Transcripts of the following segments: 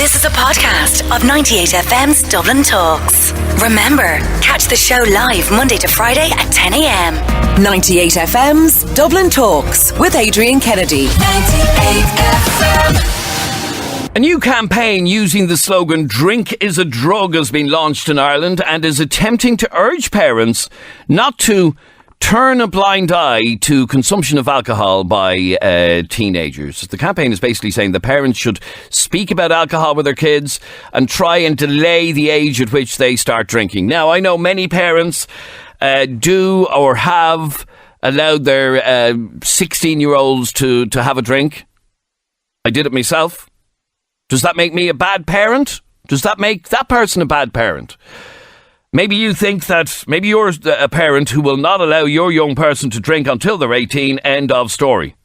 This is a podcast of 98FM's Dublin Talks. Remember, catch the show live Monday to Friday at 10 a.m. 98FM's Dublin Talks with Adrian Kennedy. 98FM. A new campaign using the slogan "Drink is a Drug" has been launched in Ireland and is attempting to urge parents not to turn a blind eye to consumption of alcohol by teenagers. The campaign is basically saying that parents should speak about alcohol with their kids and try and delay the age at which they start drinking. Now, I know many parents do or have allowed their 16-year-olds to have a drink. I did it myself. Does that make me a bad parent? Does that make that person a bad parent? Maybe you think that maybe you're a parent who will not allow your young person to drink until they're 18. End of story.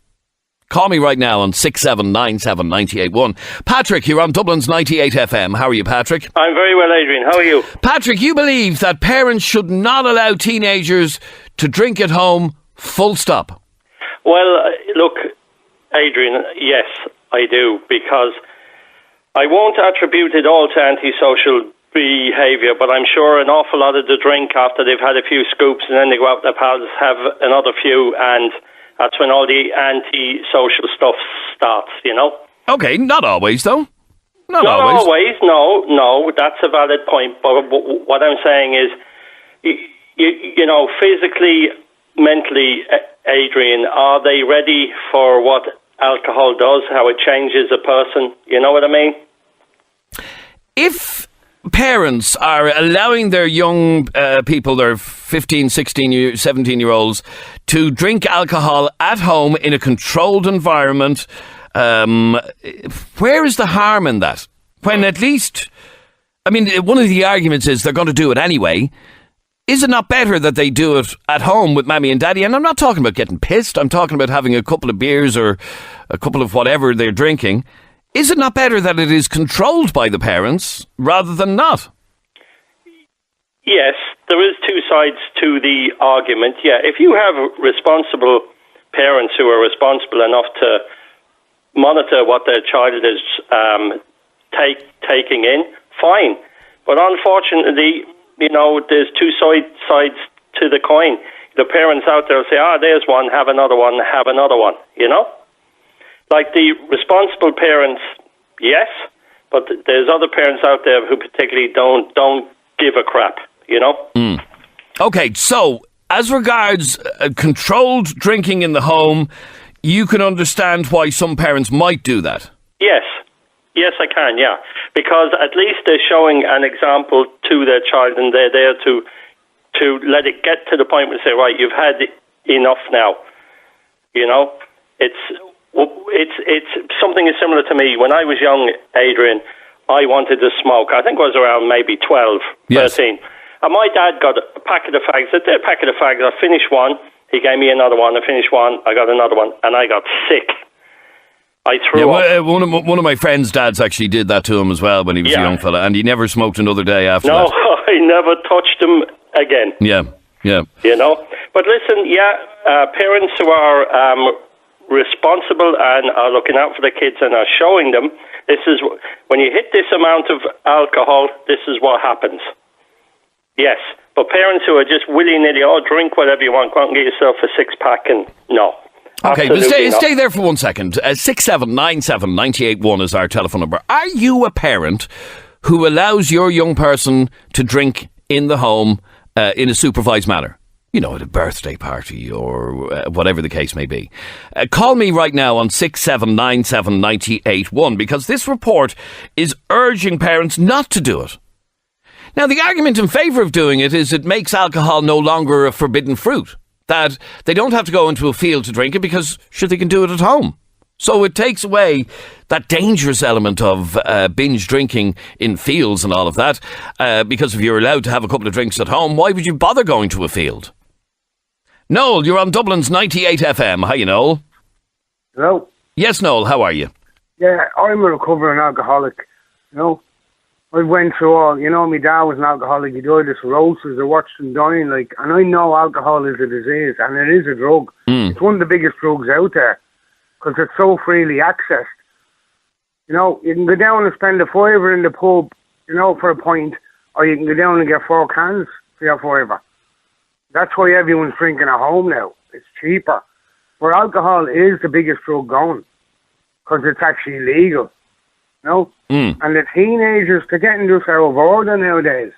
Call me right now on 6797 981. Patrick, you're on Dublin's 98FM. How are you, Patrick? I'm very well, Adrian. How are you? Patrick, you believe that parents should not allow teenagers to drink at home, full stop? Well, look, Adrian, yes, I do, because I won't attribute it all to antisocial behaviour, but I'm sure an awful lot of the drink after they've had a few scoops and then they go out with their pals, have another few, and that's when all the anti-social stuff starts, you know? Okay, not always, though. Not always. No, that's a valid point, but what I'm saying is, you know, physically, mentally, Adrian, are they ready for what alcohol does, how it changes a person? You know what I mean? If parents are allowing their young people, their 15, 16, 17-year-olds, to drink alcohol at home in a controlled environment, where is the harm in that? When at least, I mean, one of the arguments is they're going to do it anyway. Is it not better that they do it at home with mommy and daddy? And I'm not talking about getting pissed. I'm talking about having a couple of beers or a couple of whatever they're drinking. Is it not better that it is controlled by the parents rather than not? Yes, there is two sides to the argument. Yeah, if you have responsible parents who are responsible enough to monitor what their child is taking in, fine. But unfortunately, you know, there's two sides to the coin. The parents out there say, there's one, have another one, you know? Like the responsible parents, yes, but there's other parents out there who particularly don't give a crap, you know? Mm. Okay, so as regards controlled drinking in the home, you can understand why some parents might do that. Yes, I can, yeah. Because at least they're showing an example to their child and they're there to let it get to the point where they say, right, you've had enough now, you know? It's something is similar to me. When I was young, Adrian, I wanted to smoke. I think I was around maybe 12, yes. 13. And my dad got a packet of fags. I did a packet of fags. I finished one. He gave me another one. I finished one. I got another one. And I got sick. I threw up. One of my friends' dads actually did that to him as well when he was a young fella. And he never smoked another day after that. No, I never touched him again. Yeah. You know? But listen, parents who are responsible and are looking out for the kids and are showing them, this is when you hit this amount of alcohol, this is what happens. Yes, but parents who are just willy-nilly, drink whatever you want, go out and get yourself a six-pack, and no. Okay, but stay there for 1 second. 6797 981 is our telephone number. Are you a parent who allows your young person to drink in the home in a supervised manner? You know, at a birthday party or whatever the case may be. Call me right now on 6797 981 because this report is urging parents not to do it. Now, the argument in favour of doing it is it makes alcohol no longer a forbidden fruit. That they don't have to go into a field to drink it because, sure, they can do it at home. So it takes away that dangerous element of binge drinking in fields and all of that. Because if you're allowed to have a couple of drinks at home, why would you bother going to a field? Noel, you're on Dublin's 98FM. Hi, Noel. Hello. Yes, Noel, how are you? Yeah, I'm a recovering alcoholic. You know, I went through all, you know, my dad was an alcoholic. He died of cirrhosis. I watched him dying, and I know alcohol is a disease, and it is a drug. It's one of the biggest drugs out there, because it's so freely accessed. You know, you can go down and spend a fiver in the pub, you know, for a pint, or you can go down and get 4 cans for your fiver. That's why everyone's drinking at home now. It's cheaper. But alcohol is the biggest drug going, because it's actually legal. You know? And the teenagers, they're getting just out of order nowadays.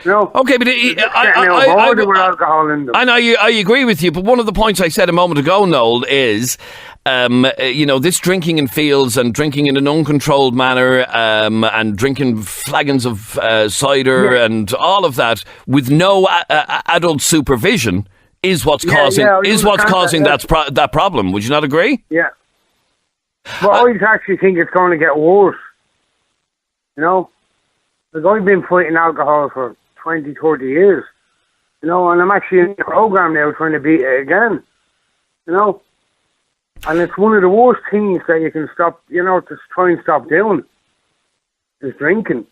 No. Okay, but with alcohol in them. And I agree with you, but one of the points I said a moment ago, Noel, is you know, this drinking in fields and drinking in an uncontrolled manner and drinking flagons of cider and all of that with no adult supervision is what's causing that problem. Would you not agree? Yeah. But I actually think it's going to get worse. You know? Like, I've been fighting alcohol for 20, 30 years. You know, and I'm actually in the program now trying to beat it again. You know? And it's one of the worst things that you can stop, you know, to try and stop doing, is drinking.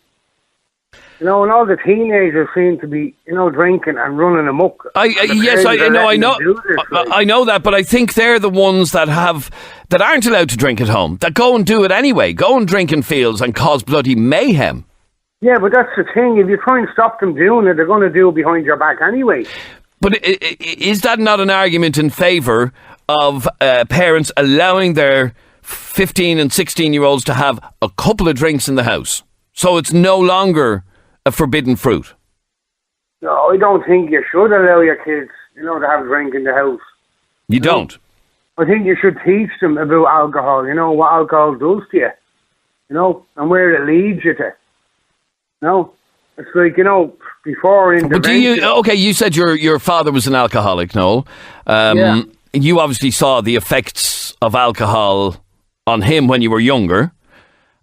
You know, and all the teenagers seem to be, you know, drinking and running amok. I know that, but I think they're the ones that aren't allowed to drink at home, that go and do it anyway, go and drink in fields and cause bloody mayhem. Yeah, but that's the thing. If you try and stop them doing it, they're going to do it behind your back anyway. But is that not an argument in favour of parents allowing their 15 and 16-year-olds to have a couple of drinks in the house? So it's no longer a forbidden fruit. No, I don't think you should allow your kids, you know, to have a drink in the house. You don't? I think you should teach them about alcohol, you know, what alcohol does to you, you know, and where it leads you to. No, it's like, you know, before intervention. But you said your father was an alcoholic, Noel. You obviously saw the effects of alcohol on him when you were younger.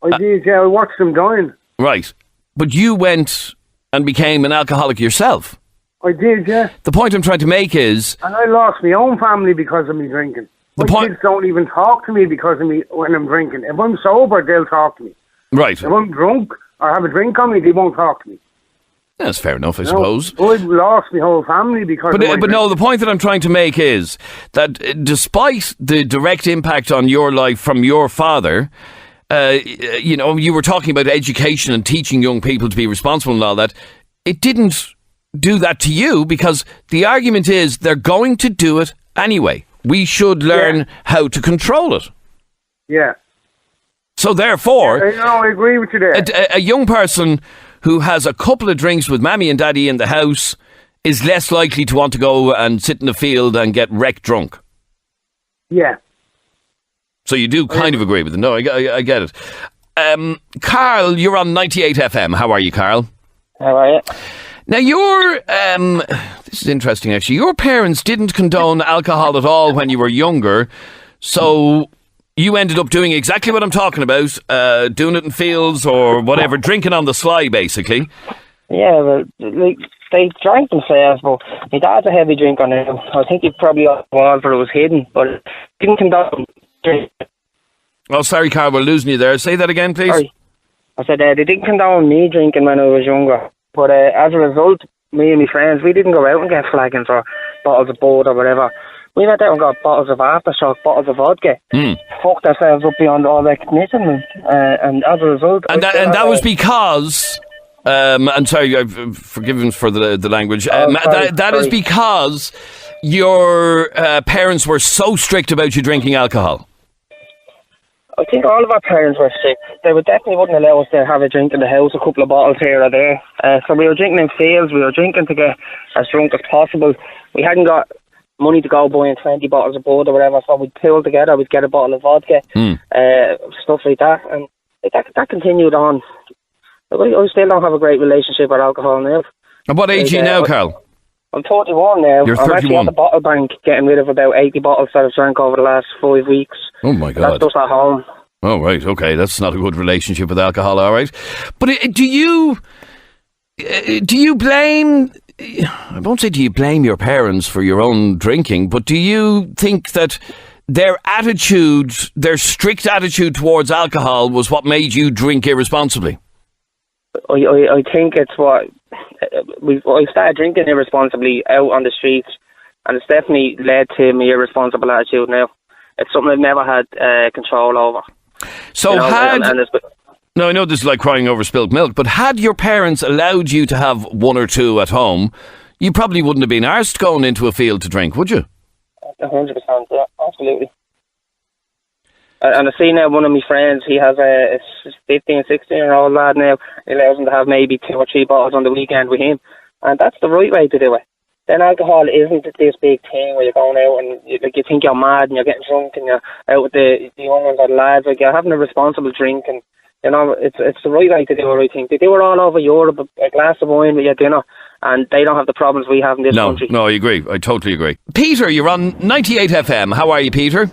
I did, yeah. I watched him dying. Right. But you went and became an alcoholic yourself. I did, yeah. The point I'm trying to make is... And I lost my own family because of me drinking. My kids don't even talk to me because of me when I'm drinking. If I'm sober, they'll talk to me. Right. If I'm drunk or have a drink on me, they won't talk to me. That's fair enough, I suppose. I've lost my whole family because of But no, the point that I'm trying to make is that despite the direct impact on your life from your father... you know, you were talking about education and teaching young people to be responsible and all that. It didn't do that to you, because the argument is they're going to do it anyway. We should learn how to control it. Yeah. So therefore... I agree with you there. A young person who has a couple of drinks with mammy and daddy in the house is less likely to want to go and sit in the field and get wrecked drunk. Yeah. So you do kind of agree with it. No, I get it. Carl, you're on 98FM. How are you, Carl? How are you? Now, this is interesting, actually. Your parents didn't condone alcohol at all when you were younger, so you ended up doing exactly what I'm talking about, doing it in fields or whatever, drinking on the sly, basically. Yeah, well, they drank themselves, but my dad's a heavy drinker now. I think he probably off the wall where it was hidden, but didn't condone drinking. Oh, sorry, Carl, we're losing you there. Say that again, please. Sorry. I said they didn't condone me drinking when I was younger, but as a result, me and my friends, we didn't go out and get flagons or bottles of bud or whatever. We went out and got bottles of aftershock, bottles of vodka, fucked ourselves up beyond all recognition, and as a result... And that was because... I'm sorry, forgive for the language. That is because your parents were so strict about you drinking alcohol. I think all of our parents were strict. They definitely wouldn't allow us to have a drink in the house, a couple of bottles here or there. So we were drinking in fields, we were drinking to get as drunk as possible. We hadn't got money to go buying 20 bottles of bud or whatever, so we'd pool together, we'd get a bottle of vodka, stuff like that. And that continued on. I still don't have a great relationship with alcohol now. And what age are you now, Carl? I'm 31 now. You're 31. I'm actually at the bottle bank getting rid of about 80 bottles that I've drank over the last 5 weeks. Oh my God. That's just at home. Oh, right, okay. That's not a good relationship with alcohol, all right. But do you blame... I won't say do you blame your parents for your own drinking, but do you think that their attitude, their strict attitude towards alcohol was what made you drink irresponsibly? I think it's what... I started drinking irresponsibly out on the streets, and it's definitely led to my irresponsible attitude now. It's something I've never had control over. So no, I know this is like crying over spilled milk, but had your parents allowed you to have one or two at home, you probably wouldn't have been arsed going into a field to drink, would you? 100%, yeah, absolutely. And I see now one of my friends, he has a 15, 16-year-old lad now. He allows him to have maybe 2 or 3 bottles on the weekend with him. And that's the right way to do it. Then alcohol isn't this big thing where you're going out and you think you're mad and you're getting drunk and you're out with the young ones or the lads. Like, you're having a responsible drink, and you know, it's the right way to do it, I think. They do it all over Europe, a glass of wine with your dinner, and they don't have the problems we have in this country. No, I agree. I totally agree. Peter, you're on 98FM. How are you, Peter?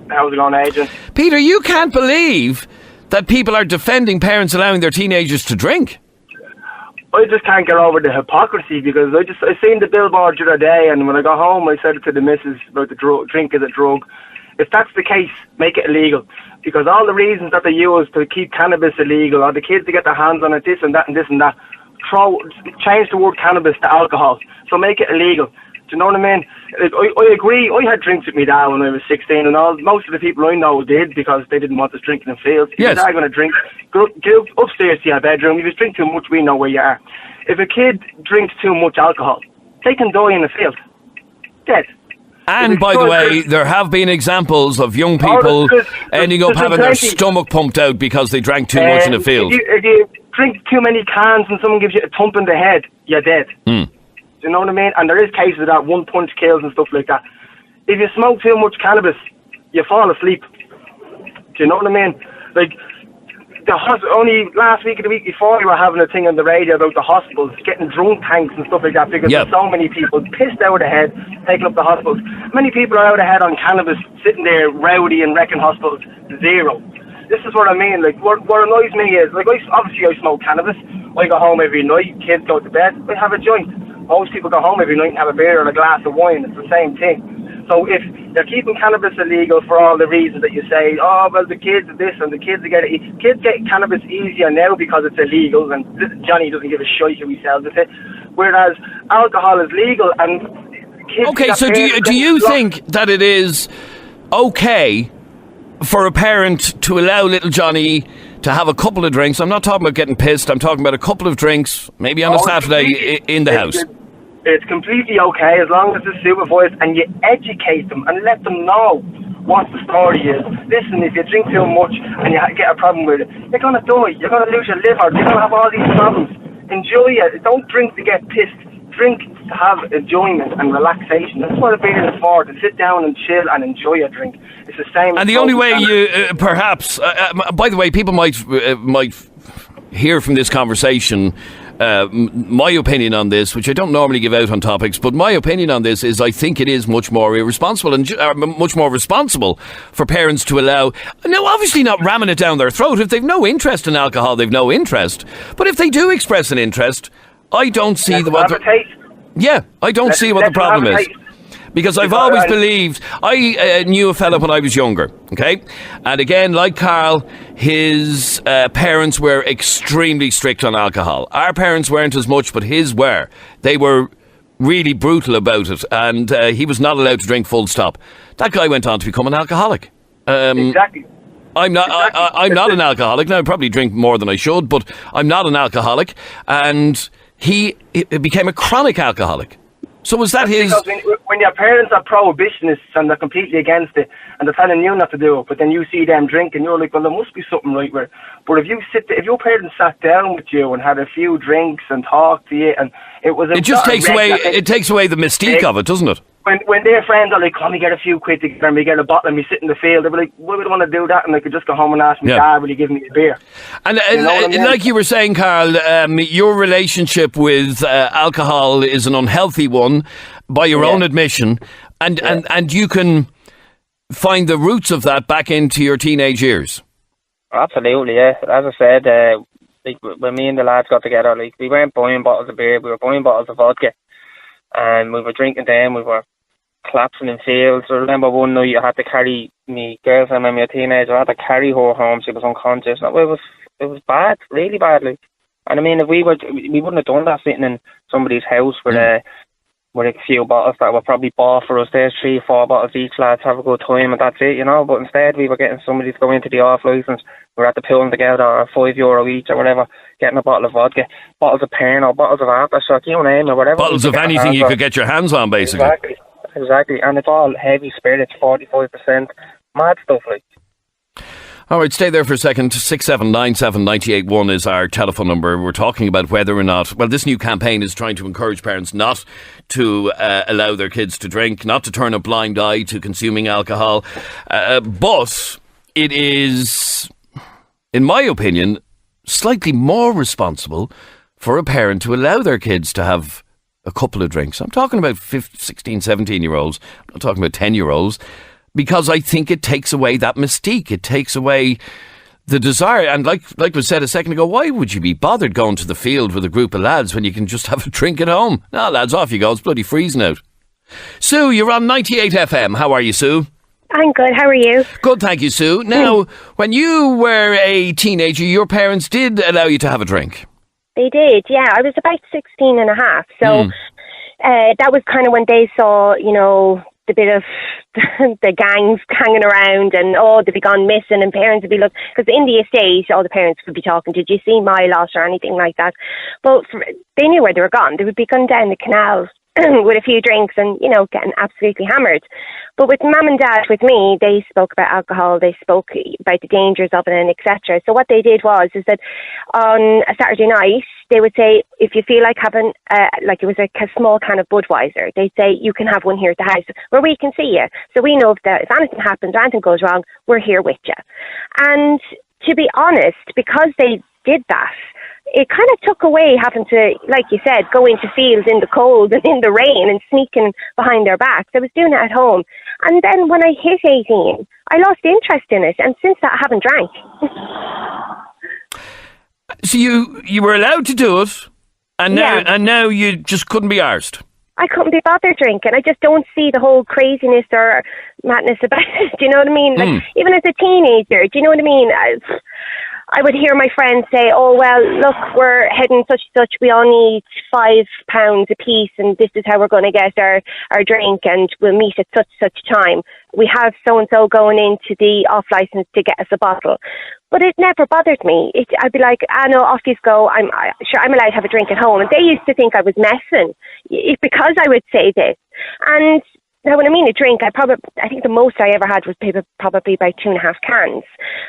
How's it going, Agent? Peter, you can't believe that people are defending parents allowing their teenagers to drink. I just can't get over the hypocrisy, because I seen the billboard the other day, and when I got home I said it to the missus about the drink is a drug. If that's the case, make it illegal, because all the reasons that they use to keep cannabis illegal, or the kids to get their hands on it, this and that and this and that, change the word cannabis to alcohol, so make it illegal. Do you know what I mean? I agree. I had drinks with me dad when I was 16, and most of the people I know did, because they didn't want us drinking in fields. If your dad going to drink, go upstairs to your bedroom. If you drink too much, we know where you are. If a kid drinks too much alcohol, they can die in the field. Dead. And by the way, there have been examples of young people ending up having their stomach pumped out because they drank too much in the field. If you drink too many cans and someone gives you a thump in the head, you're dead. Do you know what I mean? And there is cases of that, one punch kills and stuff like that. If you smoke too much cannabis, you fall asleep. Do you know what I mean? Like, only last week or the week before, you were having a thing on the radio about the hospitals getting drunk tanks and stuff like that, because there's so many people pissed out of the head taking up the hospitals. Many people are out of head on cannabis, sitting there rowdy and wrecking hospitals. Zero. This is what I mean. Like, what annoys me is, like, obviously I smoke cannabis. I go home every night, kids go to bed, I have a joint. Most people go home every night and have a beer or a glass of wine. It's the same thing. So if they're keeping cannabis illegal for all the reasons that you say, oh, well, the kids are this and the kids get it. Kids get cannabis easier now because it's illegal, and Johnny doesn't give a shite who he sells it. Whereas alcohol is legal, and kids... Okay, so do you think that it is okay for a parent to allow little Johnny to have a couple of drinks? I'm not talking about getting pissed. I'm talking about a couple of drinks, maybe on a Saturday in the house. It's completely okay as long as it's supervised and you educate them and let them know what the story is. Listen, if you drink too much and you get a problem with it, you're going to die. You're going to lose your liver. You're going to have all these problems. Enjoy it. Don't drink to get pissed. Drink to have enjoyment and relaxation. That's what a beer is for, to sit down and chill and enjoy a drink. It's the same. And the only way you, perhaps, by the way, people might hear from this conversation my opinion on this, which I don't normally give out on topics, but my opinion on this is I think it is much more irresponsible and much more responsible for parents to allow, now obviously not ramming it down their throat. If they've no interest in alcohol, they've no interest. But if they do express an interest, I don't see what the problem is. Because I've always believed, I knew a fella when I was younger, okay? And again, like Carl, his parents were extremely strict on alcohol. Our parents weren't as much, but his were. They were really brutal about it, and he was not allowed to drink full stop. That guy went on to become an alcoholic. Exactly. I'm not an alcoholic. Now, I probably drink more than I should, but I'm not an alcoholic. And he became a chronic alcoholic. So was that his... Because when your parents are prohibitionists and they're completely against it, and they're telling you not to do it, but then you see them drinking, you're like, well, there must be something right with it. But if your parents sat down with you and had a few drinks and talked to you, and it was... It takes away the mystique of it, doesn't it? When their friends are like, come, we get a few quid together and we get a bottle and we sit in the field, they'd be like, why would I want to do that? And they could just go home and ask me, Dad, will you give me a beer? And like you were saying, Carl, your relationship with alcohol is an unhealthy one by your own admission, and you can find the roots of that back into your teenage years. Absolutely, yeah. As I said, like when me and the lads got together, like we weren't buying bottles of beer, we were buying bottles of vodka, and we were drinking them, we were collapsing in fields. I remember one night I had to carry my girlfriend when we were a teenager, I had to carry her home, she was unconscious. No, it was bad, really bad. Like, and I mean, if we wouldn't have done that sitting in somebody's house with with a few bottles that were probably bought for us. There's 3 or 4 bottles each, lads, have a good time, and that's it, you know. But instead, we were getting somebody to go into the off licence. We're at the pulling together, or €5 each, or whatever, getting a bottle of vodka, bottles of Pernod, bottles of aftershock, you name it, whatever. Bottles of anything you could get your hands on, basically. Exactly. And it's all heavy spirits, 45%. Mad stuff, like. All right, stay there for a second. 6797 981 is our telephone number. We're talking about whether or not, well, this new campaign is trying to encourage parents not to allow their kids to drink, not to turn a blind eye to consuming alcohol. But it is, in my opinion, slightly more responsible for a parent to allow their kids to have a couple of drinks. I'm talking about 15, 16, 17-year-olds. I'm not talking about 10-year-olds. Because I think it takes away that mystique. It takes away the desire. And like was said a second ago, why would you be bothered going to the field with a group of lads when you can just have a drink at home? No, lads, off you go. It's bloody freezing out. Sue, you're on 98FM. How are you, Sue? I'm good. How are you? Good, thank you, Sue. Now, when you were a teenager, your parents did allow you to have a drink. They did, yeah. I was about 16 and a half. So that was kind of when they saw, you know, the bit of the gangs hanging around and, they'd be gone missing, and parents would be looking, because in the estate, all the parents would be talking, did you see my lot or anything like that? But they knew where they were gone. They would be going down the canal with a few drinks and, you know, getting absolutely hammered. But with mum and dad, with me, they spoke about alcohol, they spoke about the dangers of it and etc. So what they did is that on a Saturday night, they would say, if you feel like having, like it was a small can of Budweiser, they'd say, you can have one here at the house where we can see you. So we know that if anything happens or anything goes wrong, we're here with you. And to be honest, because they did that, it kind of took away having to, like you said, go into fields in the cold and in the rain and sneaking behind their backs. I was doing it at home. And then when I hit 18, I lost interest in it. And since that, I haven't drank. So you were allowed to do it, and now you just couldn't be arsed. I couldn't be bothered drinking. I just don't see the whole craziness or madness about it. Do you know what I mean? Like, even as a teenager, do you know what I mean? I would hear my friends say, oh, well, look, we're heading such and such, we all need £5 a piece, and this is how we're going to get our drink, and we'll meet at such time. We have so-and-so going into the off-licence to get us a bottle. But it never bothered me. I'd be like, no, off you go, I'm allowed to have a drink at home. And they used to think I was messing because I would say this. And now, when I mean a drink, I think the most I ever had was probably about 2.5 cans.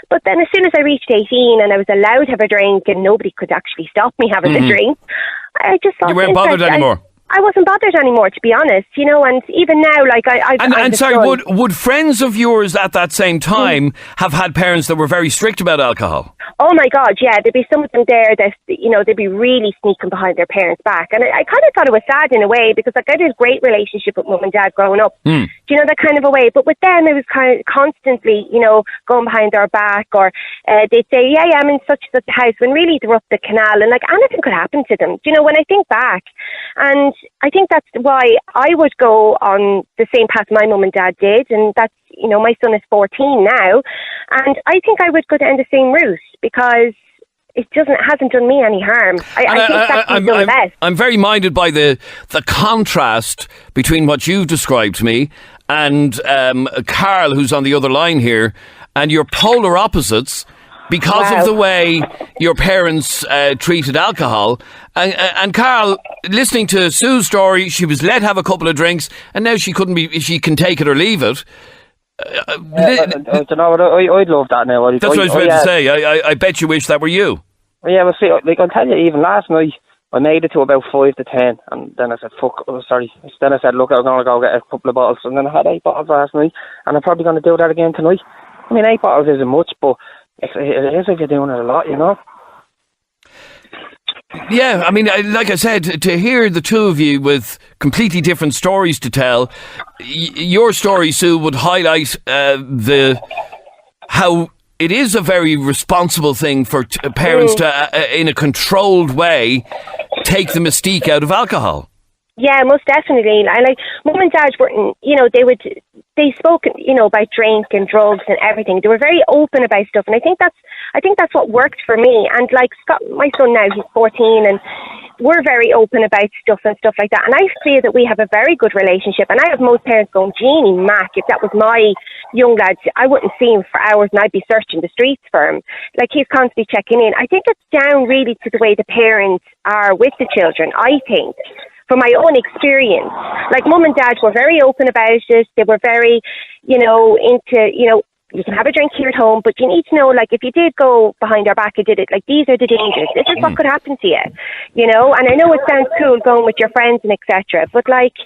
But then as soon as I reached 18 and I was allowed to have a drink and nobody could actually stop me having a drink, I just thought... You weren't bothered anymore? I wasn't bothered anymore, to be honest, you know, and even now, like, And sorry, would friends of yours at that same time have had parents that were very strict about alcohol? Oh my God, yeah, there'd be some of them there that, you know, they'd be really sneaking behind their parents' back. And I kind of thought it was sad in a way, because like I had a great relationship with mum and dad growing up. Do you know, that kind of a way? But with them, it was kind of constantly, you know, going behind their back, or they'd say, yeah, I'm in such a house, when really they're up the canal, and like anything could happen to them. Do you know, when I think back, and I think that's why I would go on the same path my mum and dad did, and that's, you know, my son is 14 now, and I think I would go down the same route, because it hasn't done me any harm. I think that's the best. I'm very minded by the contrast between what you've described to me and Carl, who's on the other line here, and your polar opposites, because of the way your parents treated alcohol. And Carl, listening to Sue's story, she was let have a couple of drinks, and now she can take it or leave it. I don't know. I'd love that now. That's what I was about to say. I bet you wish that were you. Well, yeah, well, see, like, I'll tell you, even last night, I made it to about 5 to 10, and then I said, Then I said, look, I'm going to go get a couple of bottles, and then I had 8 bottles last night, and I'm probably going to do that again tonight. I mean, 8 bottles isn't much, but it is if you're doing it a lot, you know. Yeah, I mean, like I said, to hear the two of you with completely different stories to tell, your story, Sue, would highlight how it is a very responsible thing for parents to, in a controlled way, take the mystique out of alcohol. Yeah, most definitely. Like, mum and dad weren't, you know, they spoke, you know, about drink and drugs and everything. They were very open about stuff, and I think that's what worked for me. And like Scott, my son now, he's 14, and we're very open about stuff and stuff like that. And I feel that we have a very good relationship. And I have most parents going, Jeannie, Mac, if that was my young lad, I wouldn't see him for hours and I'd be searching the streets for him. Like, he's constantly checking in. I think it's down really to the way the parents are with the children, I think. From my own experience, like mum and dad were very open about it. They were very, into, you can have a drink here at home, but you need to know, like, if you did go behind our back and did it, like, these are the dangers. This is what could happen to you, And I know it sounds cool going with your friends and etc., but like,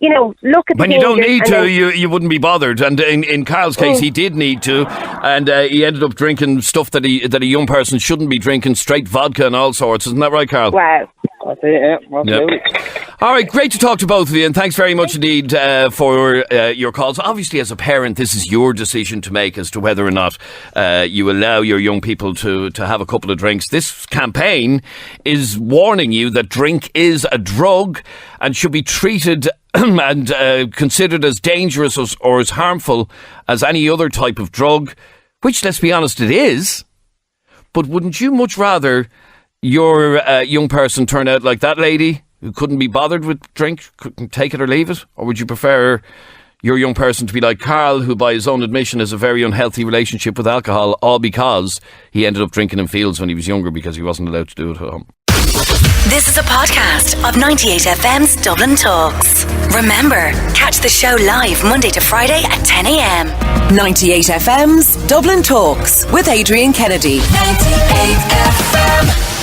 look at the when you don't need to, you wouldn't be bothered. And in Carl's case, he did need to, and he ended up drinking stuff that a young person shouldn't be drinking, straight vodka and all sorts. Isn't that right, Carl? Wow. That's it, yeah. Absolutely. Yep. All right, great to talk to both of you, and thanks very much indeed for your calls. Obviously, as a parent, this is your decision to make as to whether or not you allow your young people to have a couple of drinks. This campaign is warning you that drink is a drug and should be treated and considered as dangerous or as harmful as any other type of drug, which, let's be honest, it is. But wouldn't you much rather your young person turn out like that lady who couldn't be bothered with drink, couldn't take it or leave it? Or would you prefer your young person to be like Carl, who by his own admission has a very unhealthy relationship with alcohol, all because he ended up drinking in fields when he was younger because he wasn't allowed to do it at home? This is a podcast of 98FM's Dublin Talks. Remember, catch the show live Monday to Friday at 10 a.m. 98FM's Dublin Talks with Adrian Kennedy. 98FM.